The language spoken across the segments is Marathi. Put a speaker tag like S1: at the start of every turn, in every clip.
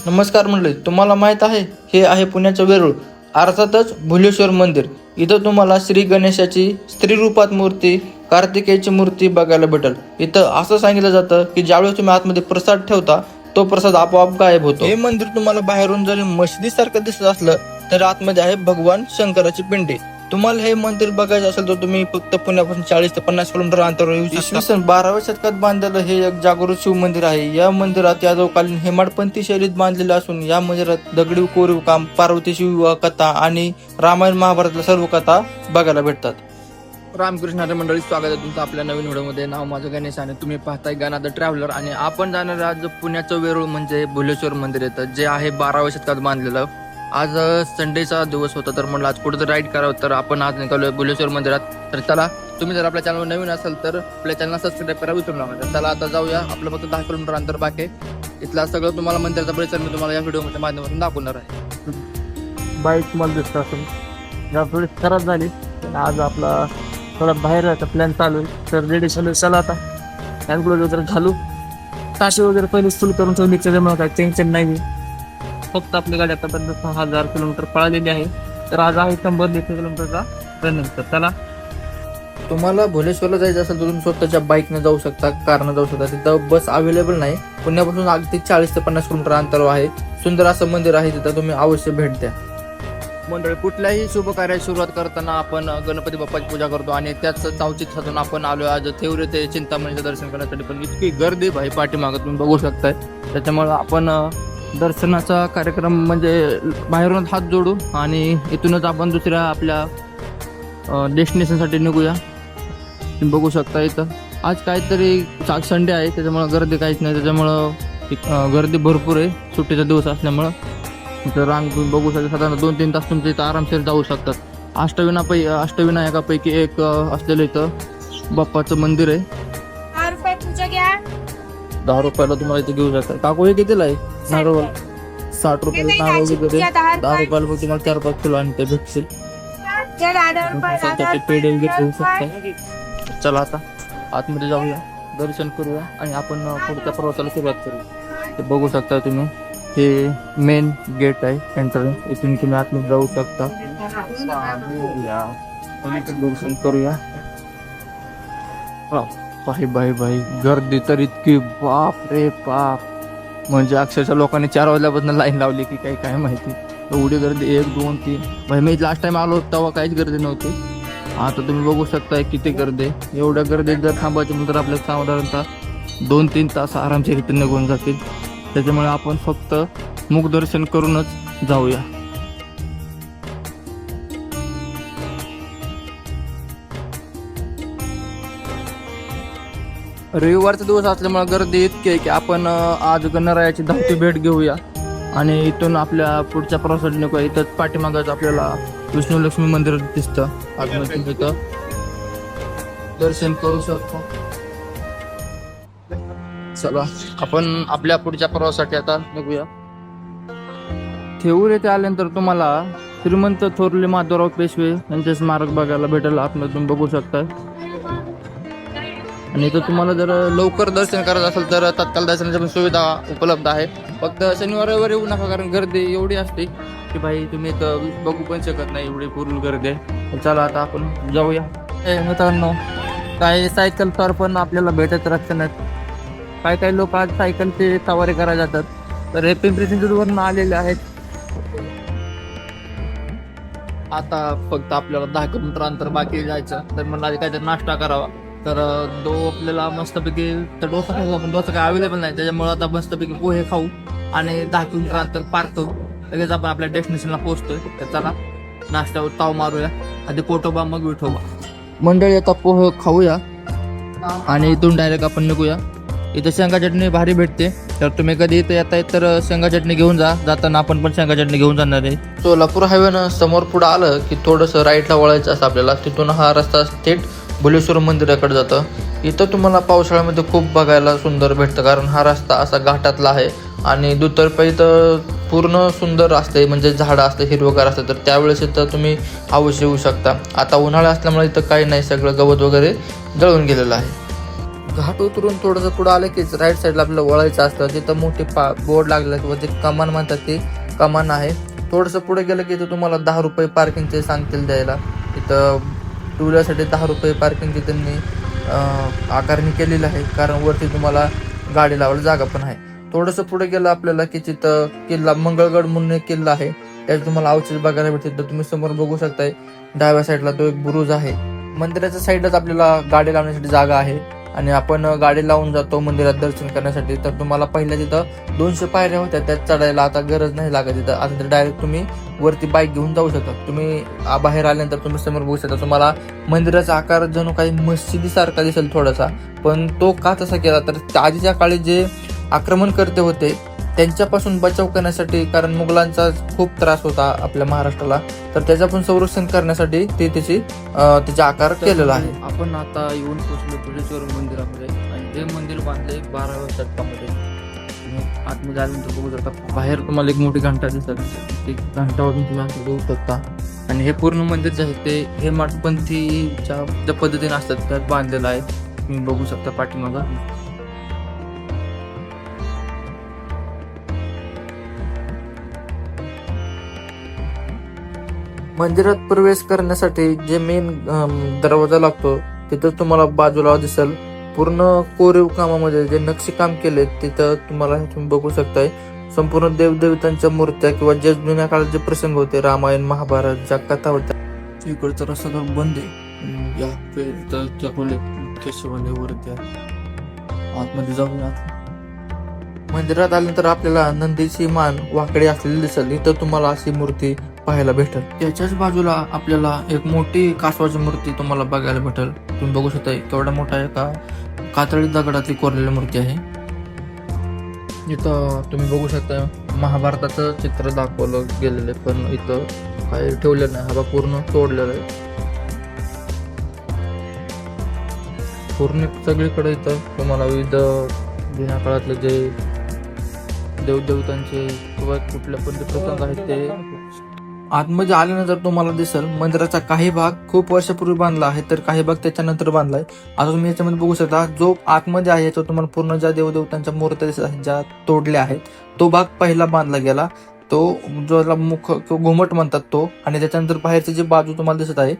S1: नमस्कार मंडळी, तुम्हाला माहीत आहे हे आहे पुण्याचं वेरूळ, अर्थातच भुलेश्वर मंदिर. इथं तुम्हाला श्री गणेशाची स्त्री रूपात मूर्ती, कार्तिकेयची मूर्ती बघायला भेटेल. इथं असं सांगितलं जातं की ज्यावेळेस तुम्ही आतमध्ये प्रसाद ठेवता तो प्रसाद आपोआप गायब होतो. हे मंदिर तुम्हाला बाहेरून जरी मशिदीसारखं दिसत असलं तर आतमध्ये आहे भगवान शंकराची पिंडी. तुम्हाला हे मंदिर बघायचं असेल तर तुम्ही फक्त पुण्यापासून 40 ते 50 किलोमीटर अंतरावर येऊ शकता. इसवी सन 12व्या शतकात बांधलेलं हे एक जागृत शिव मंदिर आहे. या मंदिरात यादवकालीन हेमाडपंथी शैलीत बांधलेलं असून या मंदिरात दगडी कोरीव काम, पार्वती शिव कथा आणि रामायण महाभारतातल्या सर्व कथा बघायला भेटतात.
S2: रामकृष्ण हरी मंडळी, स्वागत आहे तुमचं आपल्या नवीन व्हिडिओमध्ये. नाव माझं गणेश आणि तुम्ही पाहताय गाना द ट्रॅव्हलर. आणि आपण जाणार आज पुण्याचं वेरूळ म्हणजे भुलेश्वर मंदिर येतं, जे आहे 12व्या शतकात बांधलेलं. आज संडेचा दिवस होता तर म्हणलं आज कुठं राईड करावं, तर आपण आज निघालोय भुलेश्वर मंदिरात. तर चला, तुम्ही जर आपल्या चॅनलवर नवीन असाल तर आपल्या चॅनलला सबस्क्राईब करा विसरू नका. चला आता जाऊया. आपलं फक्त 10 किलोमीटर अंतर बाकी आहे. इथला सगळं तुम्हाला मंदिराचा परिसर मी तुम्हाला या व्हिडिओच्या माध्यमातून दाखवणार आहे.
S3: बाईक मला दिसत असून या थोडी खराब झाली. आज आपला थोडा बाहेर जायचा प्लॅन चालू आहे, तर रेडी चालू. चला आता हँड ग्लोव्ह वगैरे घालू. ताशी वगैरे पहिले फुल करून ठेवली, त्याच्यामुळे काय टेन्शन नाही. फक्त आपली गाडी आतापर्यंत 6000 किलोमीटर पळालेली आहे. तर आज आहे 100 किलोमीटरचा रनिंग. तर चला,
S1: तुम्हाला भुलेश्वरला जायचं असेल तर तुम्ही स्वतःच्या बाईकने जाऊ शकता, कारने जाऊ शकता. तिथं बस अवेलेबल नाही. पुण्यापासून अगदी 40 ते 50 किलोमीटर अंतरावर आहे. सुंदर असं मंदिर आहे, तिथं तुम्ही अवश्य भेट द्या.
S2: मंडळी, कुठल्याही शुभ कार्याची सुरुवात करताना आपण गणपती बाप्पाची पूजा करतो आणि त्याच सावचित साधून आपण आलो आज थेवरे ते चिंतामणीचं दर्शन करण्यासाठी. पण इतकी गर्दी भाई पाठीमागं तुम्ही बघू शकताय. त्याच्यामुळे आपण दर्शनाचा कार्यक्रम म्हणजे बाहेरून हात जोडू आणि इथूनच आपण दुसऱ्या आपल्या डेस्टिनेशनसाठी निघूया. तुम्ही बघू शकता इथं आज काहीतरी संडे आहे, त्याच्यामुळं गर्दी काहीच नाही. त्याच्यामुळं गर्दी भरपूर आहे सुट्टीचा दिवस असल्यामुळं. इथं रांग तुम्ही बघू शकता. साधारण 2-3 तास तुमच्या इथं आरामशीर जाऊ शकतात. अष्टविनायकापैकी एक असलेलं इथं बाप्पाचं मंदिर आहे. 10 रुपयाला तुम्हाला इथे घेऊ शकता. काकू हे कितीला आहे? नारळ 60 रुपयाला नारळ वगैरे. 10 रुपयाला मग तुम्हाला 4-5 किलो आणि ते भेटतील. पेढे वगैरे घेऊ शकता. चला आता आतमध्ये जाऊया, दर्शन करूया आणि आपण पुढच्या प्रवासाला सुरुवात करूया. ते बघू शकता तुम्ही, हे मेन गेट आहे एंट्रन्स. इथून तुम्ही आतमध्ये जाऊ शकता. दर्शन करूया. बाई गर्दी तर इतकी, बाप रे बाप. म्हणजे अक्षरशः लोकांनी 4 वाजल्यापासून लाईन लावली की काय माहिती. एवढी गर्दी, 1, 2, 3 भाई. मी लास्ट टाइम आलो तेव्हा काहीच गर्दी नव्हती. आता तुम्ही बघू शकता किती गर्दी. एवढ्या गर्दीत जर थांबायचं म्हणून तर आपल्याला साधारणतः 2-3 तास आरामशीर इथे निघून जातील. त्याच्यामुळे आपण फक्त मुखदर्शन करूनच जाऊया. रविवारचा दिवस असल्यामुळे गर्दी इतकी आहे की आपण आज गणरायाची धावती भेट घेऊया आणि इथून आपल्या पुढच्या प्रवासासाठी नको. इथं पाठीमागच आपल्याला विष्णू लक्ष्मी मंदिर दिसतं. आतमध्ये इथं दर्शन करू शकतो. चला, आपण आपल्या पुढच्या प्रवासासाठी आता निघूया. थेऊर येथे आल्यानंतर तुम्हाला श्रीमंत थोरले माधवराव पेशवे यांचे स्मारक बघायला भेटेल. आतमध्ये तुम्ही बघू शकता. आणि इथं तुम्हाला जर लवकर दर्शन करायचं असेल तर तत्काल दर्शनाची सुविधा उपलब्ध आहे. फक्त शनिवार रविवार येऊ नका, कारण गर्दी एवढी असते की भाई तुम्ही इथं बघू पण शकत नाही, एवढी पूर्ण गर्दी आहे. चला आता आपण जाऊया. मित्रांनो, काही सायकल फार पण आपल्याला भेटत राहत नाहीत. काही लोक आज सायकलचे सवारी करायला जातात. तर हे पिंपरी चिंचवडवरून आलेले आहेत. आता फक्त आपल्याला 10 किलोमीटर अंतर बाकी जायचं. तर मला काहीतरी नाश्ता करावा. तर आपल्याला मस्तपैकी तर डोसा खाऊ. आपण डोसा काय अवेलेबल नाही, त्याच्यामुळे आता मस्तपैकी पोहे खाऊ आणि 10 किलोमीटर अंतर पार करू. लगेच आपण आपल्या डेस्टिनेशनला पोहोचतोय. तर चला, नाश्त्यावर ताव मारूया. आधी पोटोबा मग विठोबा. मंडळी, आता पोहे खाऊया आणि इथून डायरेक्ट आपण निघूया. इथं शेंगा चटणी भारी भेटते. तर तुम्ही कधी इथं येताय तर शेंगा चटणी घेऊन जा. जाताना आपण पण शेंगा चटणी घेऊन जाणार आहे. सोलापूर हायवेनं समोर पुढं आलं की थोडंसं राईटला वळायचं असं आपल्याला. तिथून हा रस्ता थेट भुलेश्वर मंदिराकडे जातं. इथं तुम्हाला पावसाळ्यामध्ये खूप बघायला सुंदर भेटतं, कारण हा रस्ता असा घाटातला आहे आणि दुतर्फा इथं पूर्ण सुंदर असते, म्हणजे झाडं असते, हिरवगार असते. तर त्यावेळेस इथं तुम्ही अवश्य येऊ शकता. आता उन्हाळा असल्यामुळे इथं काही नाही, सगळं गवत वगैरे जळून गेलेलं आहे.
S1: घाट उतरून थोडंसं पुढे आलं की राईट साईडला आपल्याला वळायचं असतं. तिथं मोठी बोर्ड लागलेला किंवा जे कमान म्हणतात ते कमान आहे. थोडंसं पुढे गेलं की इथं तुम्हाला 10 रुपये पार्किंगचे सांगतील द्यायला. इथं टू व्हीलरसाठी 10 रुपये पार्किंगची त्यांनी आकारणी केलेली आहे, कारण वरती तुम्हाला गाडी लावायला जागा पण आहे. थोडंसं पुढे गेलं आपल्याला की तिथं किल्ला मंगळगड म्हणून एक किल्ला आहे, त्यात तुम्हाला अवशेष बघायला भेटतील. तर तुम्ही समोर बघू शकताय डाव्या साईडला तो एक बुरुज आहे. मंदिराच्या साईडलाच आपल्याला गाडी लावण्यासाठी जागा आहे आणि आपण गाडी लावून जातो मंदिरात दर्शन करण्यासाठी. तर तुम्हाला पहिल्या तिथं 200 पायऱ्या होत्या, त्यात चढायला आता गरज नाही लागत. तिथं आता तर डायरेक्ट तुम्ही वरती बाईक घेऊन जाऊ शकता. तुम्ही बाहेर आल्यानंतर तुम्ही समोर बघू शकता, तुम्हाला मंदिराचा आकार जणू काही मस्जिदीसारखा दिसेल थोडासा. पण तो का तसा केला, तर आधीच्या काळी जे आक्रमणकर्ते होते त्यांच्यापासून बचाव करण्यासाठी, कारण मुघलांचा खूप त्रास होता आपल्या महाराष्ट्राला, तर त्याचं पण संरक्षण करण्यासाठी ते त्याचा आकार केलेला आहे.
S2: आपण आता येऊन पोहोचलो तुळेश्वर मंदिरामध्ये आणि हे मंदिर बांधले 12व्या शतकामध्ये. तुम्ही आतमध्ये आल्यानंतर बघू शकता बाहेर तुम्हाला एक मोठी घंटा दिसत, ती घंटा वाजून तुम्ही असं बघू शकता. आणि हे पूर्ण मंदिर जे आहे ते हे हेमाडपंथीच्या ज्या पद्धतीने असतात त्यात बांधलेलं आहे. तुम्ही बघू शकता पाठीमागं.
S1: मंदिरात प्रवेश करण्यासाठी जे मेन दरवाजा लागतो तिथं तुम्हाला बाजूला दिसेल पूर्ण कोरीव कामामध्ये जे नक्षीकाम केले, तिथं तुम्ही बघू शकताय संपूर्ण देवदेवतांच्या मूर्त्या किंवा जे जुन्या काळात जे प्रसंग होते, रामायण महाभारत ज्या कथा होत्या.
S2: इकडचा रस्ता तर बंद आहे. वरती आतमध्ये जाऊया.
S1: मंदिरात आल्यानंतर आपल्याला नंदीची मान वाकडी असलेली दिसेल. इथं तुम्हाला अशी मूर्ती पाहायला भेटेल. त्याच्याच बाजूला आपल्याला एक मोठी कासवाची मूर्ती तुम्हाला बघायला भेटेल. तुम्ही बघू शकता केवढा मोठा एका कातळी दगडातली कोरलेली मूर्ती आहे. इथं तुम्ही बघू शकता महाभारताचं चित्र दाखवलं गेलेलं आहे, पण इथं काही ठेवलेलं नाही. हा पूर्ण तोडलेला आहे. पूर्ण सगळीकडे इथं तुम्हाला विविध जुन्या काळातले जे देवदेवतांचे किंवा कुठल्या पण प्रसंग आहेत ते आतमध्ये आल्यानंतर तुम्हाला दिसेल. मंदिराचा काही भाग खूप वर्षापूर्वी बांधला आहे, तर काही भाग त्याच्यानंतर बांधलाय. आता तुम्ही याच्यामध्ये बघू शकता जो आतमध्ये आहे याच्यावर तुम्हाला पूर्ण ज्या देवदेवतांच्या मूर्त्या दिसत आहेत ज्या तोडल्या आहेत, तो भाग पहिला बांधला गेला. तो जो मुख किंवा घुमट म्हणतात तो, आणि त्याच्यानंतर बाहेरची जी बाजू तुम्हाला दिसत आहे,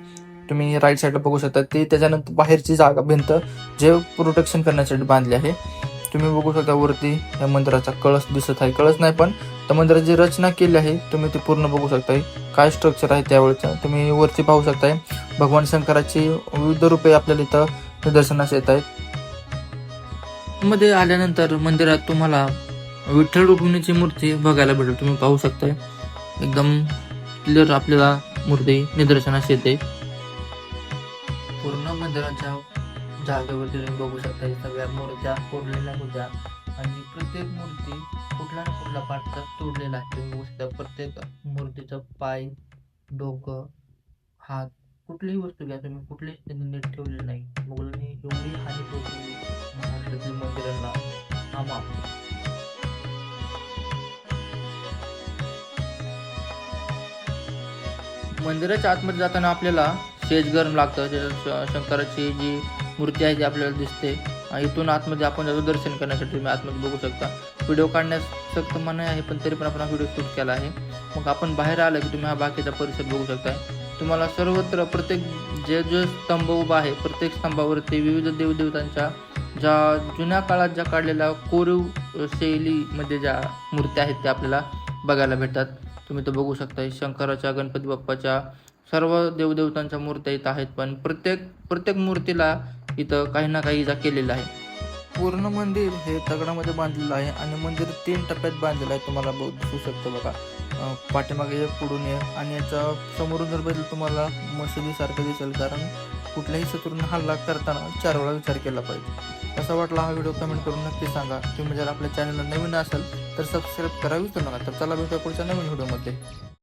S1: तुम्ही राईट साईडला बघू शकता, ते त्याच्यानंतर बाहेरची जागा भिंत जे प्रोटेक्शन करण्यासाठी बांधली आहे. तुम्ही बघू शकता वरती या मंदिराचा कळस दिसत आहे. कळस नाही पण त्या मंदिराची जी रचना केली आहे तुम्ही ती पूर्ण बघू शकताय. काय स्ट्रक्चर आहे त्यावेळेचं तुम्ही वरती पाहू शकताय. भगवान शंकराची विविध रूपे आपल्याला इथं निदर्शनास येत आहेत. मध्ये आल्यानंतर मंदिरात तुम्हाला विठ्ठल रुक्मिणीची मूर्ती बघायला भेटेल. तुम्ही पाहू शकताय एकदम क्लिअर आपल्याला मूर्ती निदर्शनास येते. पूर्ण मंदिराच्या जागेवरती तुम्ही बघू शकता सगळ्या मूर्त्या कोरलेल्या होत्या आणि प्रत्येक मूर्ती कुठला ना कुठला पार्टचा तोडलेला आहे. तुम्ही बघू शकता प्रत्येक मूर्तीचं पाय, डोकं, हात, कुठलीही वस्तू घ्या तुम्ही, कुठलीच त्यांनी नीट ठेवलेली नाही. मुघलांनी एवढी हानी पोहोचवली महाराष्ट्रातील मंदिरांना. मंदिराच्या आतमध्ये जाताना आपल्याला स्टेज गरम लागतं. त्याच्यात शंकराची जी मूर्ती आहे ती आपल्याला दिसते. इथून आतमध्ये आपण त्याचं दर्शन करण्यासाठी तुम्ही आतमध्ये बघू शकता. व्हिडिओ काढण्यास सक्त मनाई आहे, पण तरी पण आपण हा व्हिडिओ शूट केला आहे. मग आपण बाहेर आलं की तुम्ही हा बाकीचा परिसर बघू शकता. तुम्हाला सर्वत्र प्रत्येक जे स्तंभ उभा आहे प्रत्येक स्तंभावरती विविध देवदेवतांच्या ज्या जुन्या काळात ज्या काढलेल्या कोरीव शैलीमध्ये ज्या मूर्त्या आहेत त्या आपल्याला बघायला भेटतात. तुम्ही तर बघू शकता शंकराच्या, गणपती बाप्पाच्या, सर्व देवदेवतांच्या मूर्त्या इथं आहेत. पण प्रत्येक मूर्तीला इथं काही ना काही इजा केलेला आहे. पूर्ण मंदिर हे दगडामध्ये बांधलेलं आहे आणि मंदिर 3 टप्प्यात बांधलेलं आहे. तुम्हाला दिसू शकतं बघा, पाठीमागे एक, पुढून एक, आणि याच्या समोरून जर बघितलं तुम्हाला मशिदीसारखं दिसेल, कारण कुठल्याही शत्रूंना हल्ला करताना 4 वेळा विचार केला पाहिजे. कसा वाटला हा व्हिडिओ कमेंट करून नक्की सांगा. तुम्ही जर आपल्या चॅनलला नवीन असाल तर सबस्क्राईब करा विसरू नका. तर चला भेटूया पुढच्या नवीन व्हिडिओमध्ये.